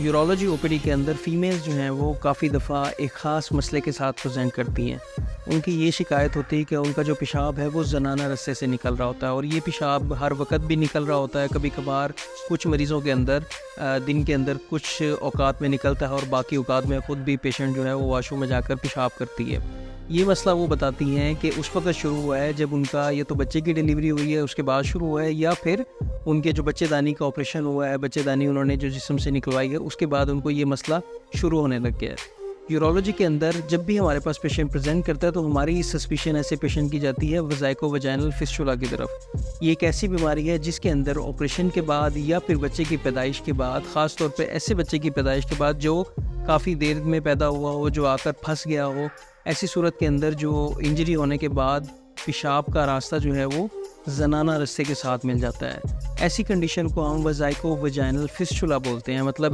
Urology اوپیڈی کے اندر females جو ہیں وہ کافی دفعہ ایک خاص مسئلے کے ساتھ پریزنٹ کرتی ہیں۔ ان کی یہ شکایت ہوتی ہے کہ ان کا جو پیشاب ہے وہ زنانہ رستے سے نکل رہا ہوتا ہے، اور یہ پیشاب ہر وقت بھی نکل رہا ہوتا ہے۔ کبھی کبھار کچھ مریضوں کے اندر دن کے اندر کچھ اوقات میں نکلتا ہے، اور باقی اوقات میں خود بھی پیشنٹ جو ہے وہ واش روم میں جا کر پیشاب کرتی ہے۔ یہ مسئلہ وہ بتاتی ہیں کہ اس وقت شروع ہوا ہے جب ان کا یا تو بچے کی ڈیلیوری ہوئی ہے اس کے بعد شروع ہوا ہے، یا پھر ان کے جو بچے دانی کا آپریشن ہوا ہے، بچے دانی انہوں نے جو جسم سے نکلوائی ہے، اس کے بعد ان کو یہ مسئلہ شروع ہونے لگ گیا ہے۔ یورولوجی کے اندر جب بھی ہمارے پاس پیشنٹ پریزنٹ کرتا ہے تو ہماری سسپیشن ایسے پیشنٹ کی جاتی ہے وزائکو وجائنل فسچولا کی طرف۔ یہ ایک ایسی بیماری ہے جس کے اندر آپریشن کے بعد یا پھر بچے کی پیدائش کے بعد، خاص طور پہ ایسے بچے کی پیدائش کے بعد جو کافی دیر میں پیدا ہوا ہو، جو آ کر پھنس گیا ہو، ایسی صورت کے اندر جو انجری ہونے کے بعد پیشاب کا راستہ جو ہے وہ زنانہ رستے کے ساتھ مل جاتا ہے۔ ایسی کنڈیشن کو ہم وزائکو وجائنل فسچولا بولتے ہیں۔ مطلب